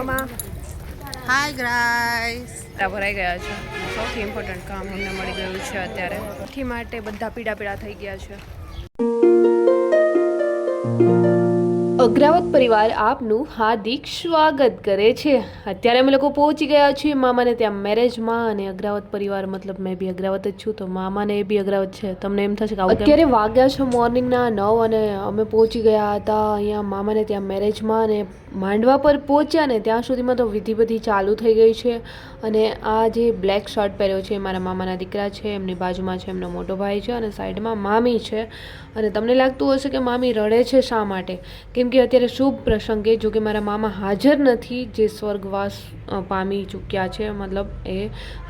મમ્મા hi guys ભરાઈ ગયા છે. સૌથી ઇમ્પોર્ટન્ટ કામ અમને મળી ગયું છે અત્યારે. એથી માટે બધા પીડા થઈ ગયા છે. અગ્રાવત પરિવાર આપનું હાર્દિક સ્વાગત કરે છે. અત્યારે અમે લોકો પહોંચી ગયા છીએ મામાને ત્યાં મેરેજમાં, અને અગ્રાવત પરિવાર મતલબ મેં બી અગ્રાવત જ છું, તો મામાને એ બી અગ્રાવત છે. તમને એમ થશે કે અત્યારે વાગ્યા છે મોર્નિંગના 9 અને અમે પહોંચી ગયા હતા અહીંયા મામાને ત્યાં મેરેજમાં, અને માંડવા પર પહોંચ્યા ને ત્યાં સુધીમાં તો વિધિ બધી ચાલુ થઈ ગઈ છે. અને આ જે બ્લેક શર્ટ પહેર્યો છે એ મારા મામાના દીકરા છે, એમની બાજુમાં છે એમનો મોટો ભાઈ છે, અને સાઈડમાં મામી છે. અને તમને લાગતું હશે કે મામી રડે છે શા માટે, કેમ કે અત્યારે શુભ પ્રસંગે, જો કે મારા મામા હાજર નથી, જે સ્વર્ગવાસ પામી ચૂક્યા છે, મતલબ એ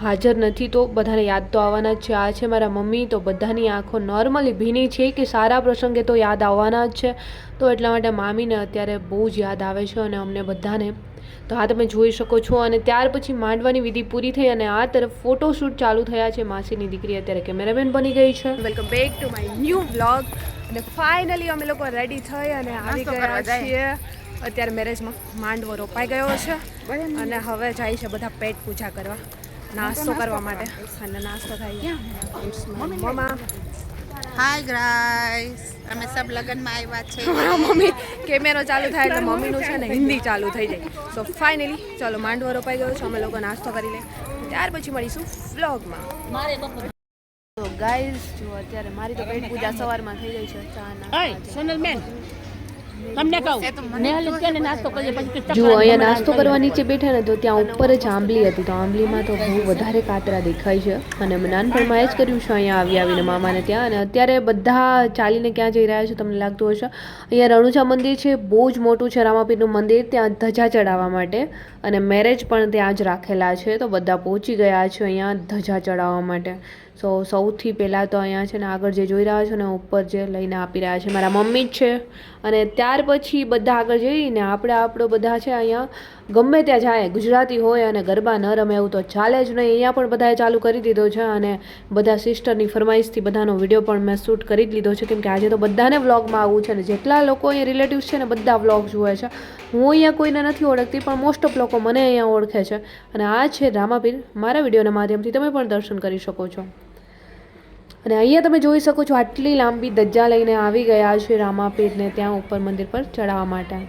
હાજર નથી, તો બધાને યાદ તો આવવાના જ છે. આ છે મારા મમ્મી, તો બધાની આંખો નોર્મલી ભીની છે કે સારા પ્રસંગે તો યાદ આવવાના જ છે, તો એટલા માટે મામીને અત્યારે બહુ જ યાદ આવે છે અને અમને બધાને. તો આ તમે જોઈ શકો છો. અને ત્યાર પછી માંડવાની વિધિ પૂરી થઈ અને આ તરફ ફોટોશૂટ ચાલુ થયા છે. માસીની દીકરી અત્યારે કેમેરામેન બની ગઈ છે. Welcome back to my new vlog. અને ફાઇનલી અમે લોકો રેડી થઈ અને આવી ગયા છીએ અત્યારે મેરેજમાં. માંડવો રોપાઈ ગયો છે અને હવે જાય છે બધા પેટ પૂજા કરવા, નાસ્તો કરવા માટે. અને નાસ્તો થાય મમ્મા. હાય ગાઈસ અમે સબ લગનમાં આવ્યા છે. મમ્મી કેમેરો ચાલુ થાય એટલે મમ્મીનું છે ને હિન્દી ચાલુ થઈ જાય. સો ફાઇનલી ચલો માંડવો રોપાઈ ગયો છે, અમે લોકો નાસ્તો કરી લઈએ, ત્યાર પછી મળીશું વ્લોગમાં. તો ગાઈઝ જો અત્યારે મારી તો પેટ પૂજા સવારમાં થઈ ગઈ છે. ચા તમને કહું ને નાસ્તો કરીએ પછી જો અહીંયા નાસ્તો કરવા નીચે બેઠા ને તો ત્યાં ઉપર જ આંબલી હતી, તો આંબલીમાં તો બહુ વધારે કાતરા દેખાય છે. અને અમે નાનપણમાં એ જ કર્યું છે અહીંયા આવીને મામાને ત્યાં. અને અત્યારે બધા ચાલીને ક્યાં જઈ રહ્યા છે તમને લાગતું હશે, અહીંયા રણુજા મંદિર છે, બહુ જ મોટું છે રામાપીરનું મંદિર, ત્યાં ધજા ચડાવવા માટે, અને મેરેજ પણ ત્યાં જ રાખેલા છે. તો બધા પહોંચી ગયા છે અહીંયા ધજા ચડાવવા માટે. સૌથી પહેલાં તો અહીંયા છે ને આગળ જે જોઈ રહ્યા છો ને ઉપર જે લઈને આપી રહ્યા છે મારા મમ્મી જ છે. અને ત્યાર પછી બધા આગળ જઈને આપણો બધા છે અહીંયા ગમે ત્યાં જાય, ગુજરાતી હોય અને ગરબા ન રમે એવું તો ચાલે જ નહીં. અહીંયા પણ બધાએ ચાલુ કરી દીધો છે, અને બધા સિસ્ટરની ફરમાઈશથી બધાનો વિડીયો પણ મેં શૂટ કરી જ લીધો છે, કેમ કે આજે તો બધાને વ્લોગમાં આવવું છે. અને જેટલા લોકો અહીંયા રિલેટિવ્સ છે ને બધા વ્લોગ જુએ છે. હું અહીંયા કોઈને નથી ઓળખતી, પણ મોસ્ટ ઓફ લોકો મને અહીંયા ઓળખે છે. અને આ છે રામાપીર, મારા વિડીયોના માધ્યમથી તમે પણ દર્શન કરી શકો છો. અને અહીંયા તમે જોઈ શકો છો આટલી લાંબી ધજા લઈને આવી ગયા છે રામાપીરને ત્યાં ઉપર મંદિર પર ચડાવવા માટે.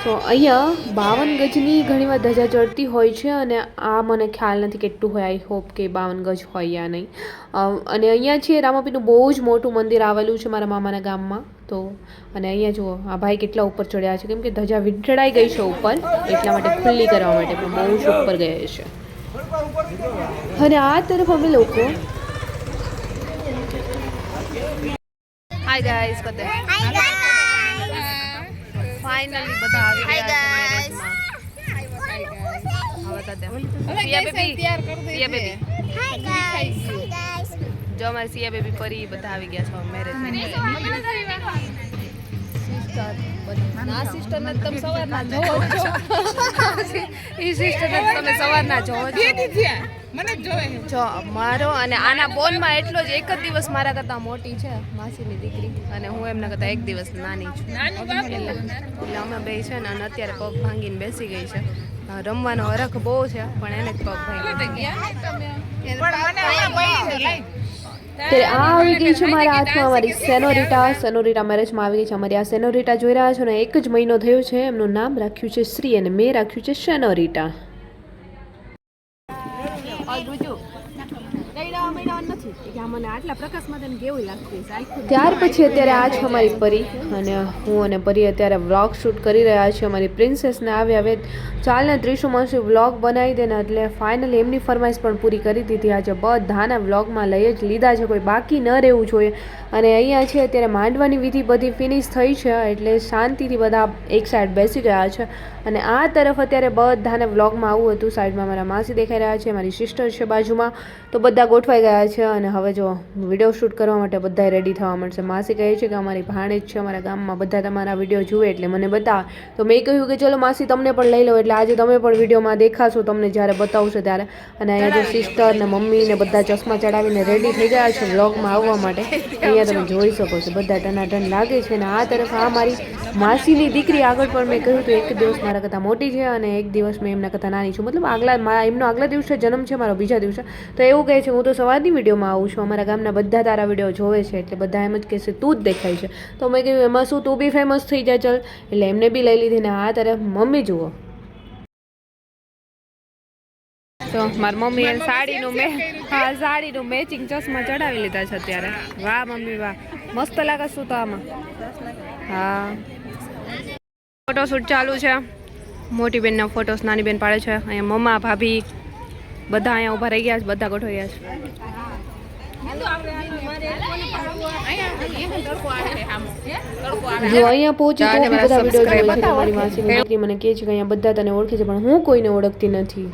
તો અહીંયા 52 ગજની ઘણીવાર ધજા ચડતી હોય છે, અને આ મને ખ્યાલ નથી કેટલું હોય, આઈ હોપ કે 52 ગજ હોય યા નહીં. અને અહીંયા છે રામાપીરનું બહુ જ મોટું મંદિર આવેલું છે મારા મામાના ગામમાં. તો અને અહીંયા જુઓ આ ભાઈ કેટલા ઉપર ચડ્યા છે, કેમ કે ધજા વીંટળાઈ ગઈ છે ઉપર, એટલા માટે ખુલ્લી કરવા માટે, પણ બહુ જ ઉપર ગયા છે. અને આ તરફ અમે લોકો હાય ગાઈસ ફાઇનલી બધા આવી ગયા છે. જો અમારી સિયા બેબી પરી બધા આવી ગયા છે મેરેજ. ના સિસ્ટર ને તમે સવારના જોવો છો, ઈ સિસ્ટર ને તમે સવારના જોવો છો. મને જોવે જો મારો અને આના બોનમાં એટલો જ એક જ દિવસ મારા કરતાં મોટી છે માસીની દીકરી, અને હું એમના કરતાં એક દિવસ નાની છું. એટલે અમે બે છે ને, અને અત્યારે પગ ભાંગીને બેસી ગઈ છે. રમવાનો હરખ બહુ છે, પણ એને જ પગ ભાંગી. ત્યારે આ આવી ગઈ છે મારા હાથમાં અમારી સેનોરીટા મેરેજમાં આવી ગઈ છે. અમારી આ સેનોરીટા જોઈ રહ્યા છો ને, 1 જ મહિનો થયો છે, એમનું નામ રાખ્યું છે શ્રી, અને મેં રાખ્યું છે સેનોરીટા. ત્યાર પછી અત્યારે આ છે અમારી પરી, અને હું અને પરી અત્યારે વ્લોગ શૂટ કરી રહ્યા છીએ. અમારી પ્રિન્સેસને આવે ચાલને 30 વ્લોગ બનાવી દે ને, એટલે ફાઇનલી એમની ફરમાઈશ પણ પૂરી કરી દીધી. આજે બધાના વ્લોગમાં લઈ જ લીધા છે, કોઈ બાકી ન રહેવું જોઈએ. અને અહીંયા છે અત્યારે માંડવાની વિધિ બધી ફિનિશ થઈ છે, એટલે શાંતિથી બધા એક સાઈડ બેસી ગયા છે. અને આ તરફ અત્યારે બધાને વ્લોગમાં આવું હતું. સાઈડમાં મારા માસી દેખાઈ રહ્યા છે, મારી સિસ્ટર છે બાજુમાં, તો બધા ગોઠવાઈ ગયા છે. અને હવે જો વિડીયો શૂટ કરવા માટે બધા રેડી થવા મળશે. માસી કહે છે કે અમારી ભાણેજ છે અમારા ગામમાં, બધા તમારા વિડીયો જુએ એટલે મને બતાવે. તો મેં કહ્યું કે ચલો માસી તમને પણ લઈ લો, એટલે આજે તમે પણ વિડીયોમાં દેખાશો, તમને જ્યારે બતાવશો ત્યારે. અને અહીંયા જો સિસ્ટર ને મમ્મી ને બધા ચશ્મા ચડાવીને રેડી થઈ ગયા છે વ્લોગમાં આવવા માટે. અહીંયા તમે જોઈ શકો છો બધા ટનાટન લાગે છે. અને આ તરફ આ મારી માસીની દીકરી, આગળ પણ મેં કહ્યું તો એક દિવસ મારા કરતાં મોટી છે અને એક દિવસ મેં એમના કરતાં નાની છું. મતલબ એમનો આગલા દિવસે જન્મ છે, મારો બીજા દિવસે. તો એવું કહે છે હું તો સવારની વિડીયોમાં આવું છું, અમારા ગામના બધા તારા વિડીયો જોવે છે, એટલે બધા એમ જ કહેશે તું જ દેખાય છે. તો મેં કહ્યું એમાં શું, તું બી ફેમસ થઈ જાય ચલ. એટલે એમને બી લઈ લીધી. ને આ તરફ મમ્મી જુઓ, તો મારી મમ્મીએ સાડીનું મેચિંગ ચશ્મા ચડાવી લીધા છે અત્યારે. વાહ મમ્મી વાહ, મસ્ત લાગે શું તો આમાં. હા, ફોટોશૂટ ચાલુ છે. મોટી બેનના ફોટોસ નાની બેન પાડે છે. અહીંયા મમ્મા ભાભી બધા અહીંયા ઊભા રહી ગયા છે, બધા ગોઠવાઈ ગયા છે. જો અહીંયા પહોંચી તો બધા વિડીયો જોવે છે. મારી માસીની દીકરી મને કહે છે કે અહીંયા બધા તને ઓળખે છે, પણ હું કોઈને ઓળખતી નથી.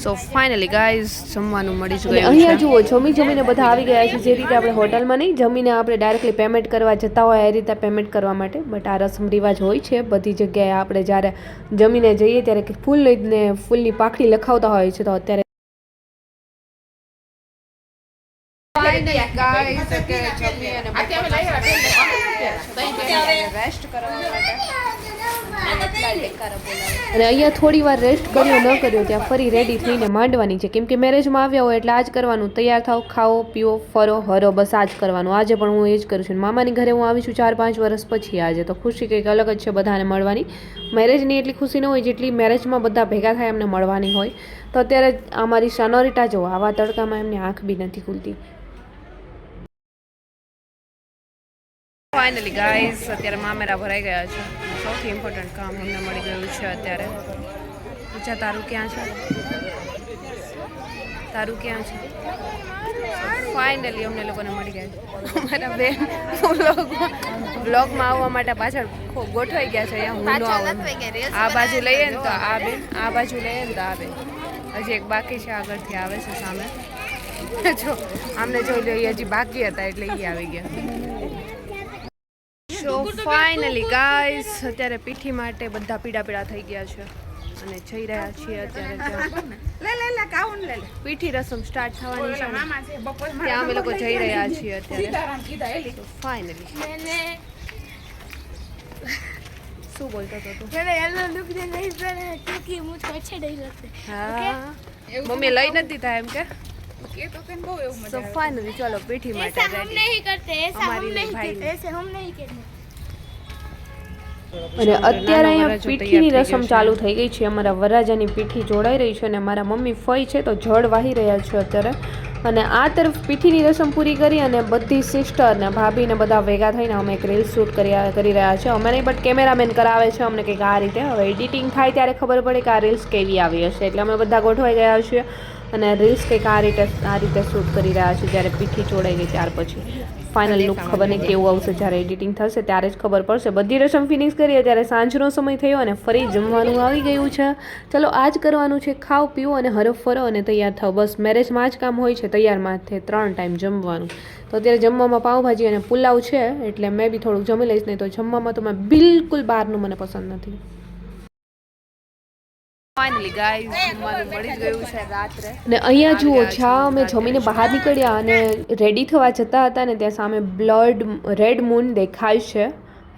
સો ફાઇનલી ગાઈઝ જમવાનું મળી જ ગયું. અહીંયા જુઓ જમીને બધા આવી ગયા છે. જે રીતે આપણે હોટલમાં નહીં જમીને આપણે ડાયરેક્ટલી પેમેન્ટ કરવા જતા હોય એ રીતે પેમેન્ટ કરવા માટે. બટ આ રસમ રિવાજ હોય છે બધી જગ્યાએ. આપણે જ્યારે જમીને જઈએ ત્યારે ફૂલ લઈને ફૂલની પાખડી લખાવતા હોય છે. તો અત્યારે અને અહીંયા થોડી વાર રેસ્ટ કર્યો ન કર્યો ત્યાં ફરી રેડી થઈને માંડવાની છે. કેમ કે મેરેજમાં આવ્યા હોય એટલે આ જ કરવાનું. તૈયાર થાવ, ખાઓ પીઓ, ફરો હરો, બસ આ જ કરવાનું. આજે પણ હું એ જ કરું છું. મામાની ઘરે હું આવી છું 4-5 વર્ષ પછી. આજે તો ખુશી કંઈક અલગ જ છે બધાને મળવાની. મેરેજની એટલી ખુશી ન હોય જેટલી મેરેજમાં બધા ભેગા થાય એમને મળવાની હોય. તો અત્યારે અમારી સનોરિટા જો આવા તડકામાં એમની આંખ બી નથી ખુલતી. ફાઇનલી ગાઈઝ અત્યારે મામેરા ભરાઈ ગયા છે. સૌથી ઇમ્પોર્ટન્ટ કામ અમને મળી ગયું છે અત્યારે. પૂછા તારું ક્યાં છે? ફાઇનલી અમને લોકોને મળી ગયા. મારા બેન બ્લોગમાં આવવા માટે પાછળ ગોઠવાઈ ગયા છે. અહીંયા હું આ બાજુ લઈએ ને તો આ બેન, આ બાજુ લઈએ ને તો આ બેન. હજી એક બાકી છે, આગળથી આવે છે સામે. જો આમને જોઈ લો, હજી બાકી હતા એટલે એ આવી ગયા. સો ફાઇનલી ગાઈઝ અત્યારે પીઠી માટે બધા પીડા થઈ ગયા છે અને જઈ રહ્યા છીએ અત્યારે. પીઠી રસમ સ્ટાર્ટ થવાની છે, ત્યાં અમે લોકો જઈ રહ્યા છીએ અત્યારે. ફાઇનલી શું બોલતો હતો તું? હા, મમ્મી લઈ નથી દીધા એમ કે. So finally चलो पीठी માટે અમારી ભાઈ. અને અત્યારે અહીંયા પીઠીની રસમ ચાલુ થઈ ગઈ છે. અમારા વરરાજાની પીઠી જોડાઈ રહી છે અને મારા મમ્મી ફઈ છે તો જળ વાહી રહ્યા છે અત્યારે. અને આ તરફ પીઠીની રસમ પૂરી કરી અને બધી સિસ્ટર ને ભાભી ને બધા ભેગા થઈને અમે એક રીલ શૂટ કરી રહ્યા છે. અમે નહીં બટ કેમેરામેન કરાવે છે અમને કંઈક આ રીતે. હવે એડિટિંગ થાય ત્યારે ખબર પડે કે આ રીલ્સ કેવી આવી હશે. એટલે અમે બધા ગોઠવાઈ ગયા છીએ અને રીલ્સ કંઈક આ રીતે શૂટ કરી રહ્યા છે. જ્યારે પીઠી જોડાઈ ગઈ ત્યાર પછી ફાઇનલ લુક ખબર નહીં કેવું આવશે. જ્યારે એડિટિંગ થશે ત્યારે જ ખબર પડશે. બધી રસમ ફિનિશ કરીએ ત્યારે સાંજનો સમય થયો અને ફરી જમવાનું આવી ગયું છે. ચલો આ જ કરવાનું છે, ખાઓ પીઓ અને હરફ ફરો અને તૈયાર થાવ. બસ મેરેજમાં જ કામ હોય છે, તૈયારમાં જ 3 ટાઈમ જમવાનું. તો અત્યારે જમવામાં પાઉંભાજી અને પુલાવ છે એટલે મેં બી થોડુંક જમી લઈશ. નહીં તો જમવામાં તો મેં બિલકુલ બહારનું મને પસંદ નથી. ફાઇનલી ગાઈઝ જમવાનું મળી ગયું છે રાત્રે. ને અહીંયા જુઓ જ્યાં અમે જમીને બહાર નીકળ્યા અને રેડી થવા જતા હતા ને ત્યાં સામે રેડ મૂન દેખાય છે.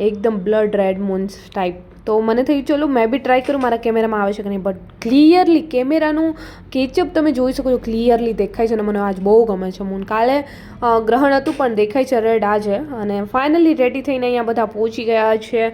એકદમ બ્લડ રેડ મૂન ટાઈપ. તો મને થયું ચલો મેં બી ટ્રાય કરું મારા કેમેરામાં આવે છે કે નહીં. બટ ક્લિયરલી કેમેરાનું કેચઅપ તમે જોઈ શકો છો, ક્લિયરલી દેખાય છે અને મને આજ બહુ ગમે છે મૂન. કાલે ગ્રહણ હતું પણ દેખાય છે રેડ આજે. અને ફાઇનલી રેડી થઈને અહીંયા બધા પહોંચી ગયા છે.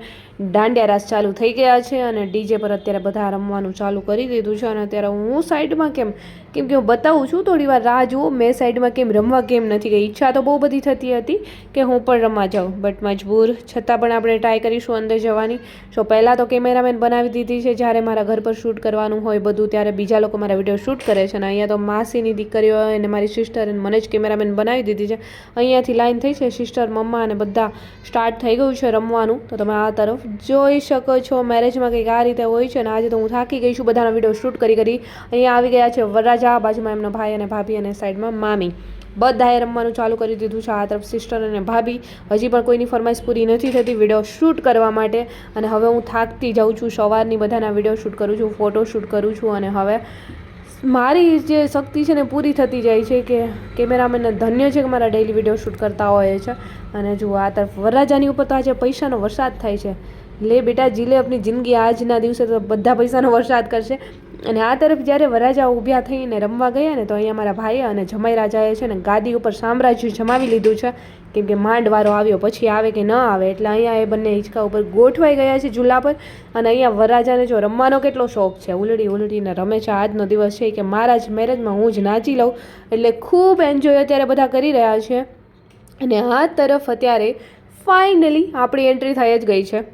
દાંડિયા રાસ ચાલુ થઈ ગયા છે અને ડીજે પર અત્યારે બધા રમવાનું ચાલુ કરી દીધું છે. અને અત્યારે હું સાઈડમાં કેમ કે હું બતાવું છું, થોડી વાર રાહ જુઓ. મેં સાઈડમાં કેમ રમવા કેમ નથી ગઈ. ઈચ્છા તો બહુ બધી થતી હતી કે હું પણ રમવા જાઉં બટ મજબૂર. છતાં પણ આપણે ટ્રાય કરીશું અંદર જવાની. સો પહેલાં તો કેમેરામેન બનાવી દીધી છે. જ્યારે મારા ઘર પર શૂટ કરવાનું હોય બધું ત્યારે બીજા લોકો મારા વિડીયો શૂટ કરે છે. અને અહીંયા તો માસીની દીકરીઓ અને મારી સિસ્ટર અને મને જ કેમેરામેન બનાવી દીધી છે. અહીંયાથી લાઈન થઈ છે સિસ્ટર, મમ્મા અને બધા સ્ટાર્ટ થઈ ગયું છે રમવાનું. તો તમે આ તરફ જોઈ શકો છો મેરેજમાં કંઈક આ રીતે હોય છે. ને આજે તો હું થાકી ગઈ છું બધાના વિડીયો શૂટ કરી અહીંયા આવી ગયા છે વરરાજા, બાજુમાં એમનો ભાઈ અને ભાભી અને સાઈડમાં મામી. બધાએ રમવાનું ચાલુ કરી દીધું છે. આ તરફ સિસ્ટર અને ભાભી. હજી પણ કોઈની ફરમાઈશ પૂરી નથી થતી વિડીયો શૂટ કરવા માટે. અને હવે હું થાકતી જાઉં છું. સવારની બધાના વિડીયો શૂટ કરું છું, ફોટો શૂટ કરું છું. અને હવે મારી જે શક્તિ છે ને પૂરી થતી જાય છે કે કેમેરામેનને ધન્ય છે કે મારા ડેઈલી વિડીયો શૂટ કરતા હોય છે. અને જુઓ આ તરફ વરરાજાની ઉપર તો આજે પૈસાનો વરસાદ થાય છે. લે બેટા જીલે આપણી જિંદગી. આજના દિવસે તો બધા પૈસાનો વરસાદ કરશે. અને આ તરફ જ્યારે વરરાજા ઊભ્યા થઈને રમવા ગયા ને તો અહીંયા મારા ભાઈએ અને જમાઈ રાજાએ છે ને ગાદી ઉપર સામ્રાજ્ય જમાવી લીધું છે. કેમ કે માંડવારો આવ્યો પછી આવે કે ન આવે એટલે અહીંયા એ બંને હિંચકા ઉપર ગોઠવાઈ ગયા છે ઝૂલા પર. અને અહીંયા વરરાજાને જો રમવાનો કેટલો શોખ છે, ઉલડી ઉલડીને રમે છે. આજનો દિવસ છે કે મારા જ મેરેજમાં હું જ નાચી લઉં. એટલે ખૂબ એન્જોય અત્યારે બધા કરી રહ્યા છે. અને આ તરફ અત્યારે ફાઇનલી આપણી એન્ટ્રી થઈ જ ગઈ છે.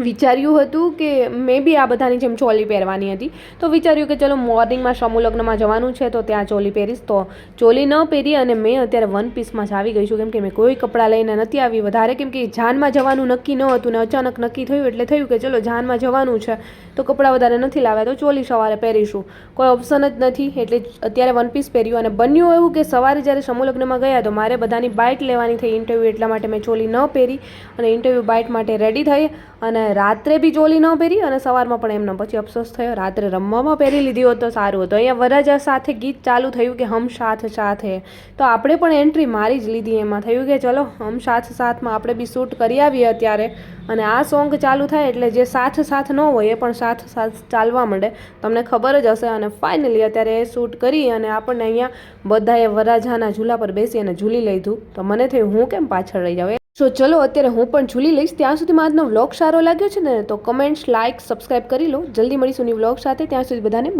વિચાર્યું હતું કે મે બી આ બધાની જેમ ચોલી પહેરવાની હતી તો વિચાર્યું કે ચલો મોર્નિંગમાં સમૂહ લગ્નમાં જવાનું છે તો ત્યાં ચોલી પહેરીશ. તો ચોલી ન પહેરી અને મેં અત્યારે વન પીસમાં જ આવી ગઈ છું. કેમ કે મેં કોઈ કપડાં લઈને નથી આવી વધારે, કેમ કે જાનમાં જવાનું નક્કી ન હતું ને અચાનક નક્કી થયું એટલે થયું કે ચલો જાનમાં જવાનું છે તો કપડાં વધારે નથી લાવ્યા તો ચોલી સવારે પહેરીશું. કોઈ ઓપ્શન જ નથી એટલે અત્યારે વન પીસ પહેર્યું. અને બન્યું એવું કે સવારે જ્યારે સમૂહ લગ્નમાં ગયા તો મારે બધાની બાઇટ લેવાની થઈ ઇન્ટરવ્યૂ, એટલા માટે મેં ચોલી ન પહેરી અને ઇન્ટરવ્યૂ બાઇટ માટે રેડી થઈ. અને રાત્રે બી ચોલી ન પહેરી અને સવારમાં પણ એમનો પછી અફસોસ થયો. રાત્રે રમવામાં પહેરી લીધી હોત તો સારું હતું. અહીંયા વરરાજા સાથે ગીત ચાલુ થયું કે હમ સાથ સાથ હે તો આપણે પણ એન્ટ્રી મારી જ લીધી. એમાં થયું કે ચલો હમ સાથ સાથમાં આપણે બી શૂટ કરી આવીએ અત્યારે. અને આ સોંગ ચાલુ થાય એટલે જે સાથ સાથ ન હોય એ પણ સાથ સાથ ચાલવા માંડે, તમને ખબર જ હશે. અને ફાઇનલી અત્યારે એ શૂટ કરી અને આપણને અહીંયા બધાએ વરરાજાના ઝૂલા પર બેસી અને ઝૂલી લીધું. તો મને થયું હું કેમ પાછળ રહી જાઉં. તો ચલો અત્યારે હું પણ ઝૂલી લઈશ. ત્યાં સુધીમાં આજનો વ્લોગ સારો લાગ્યો છે ને તો કમેન્ટ્સ, લાઇક, સબસ્ક્રાઈબ કરી લો. જલ્દી મળીશું ની વ્લોગ સાથે. ત્યાં સુધી બધાને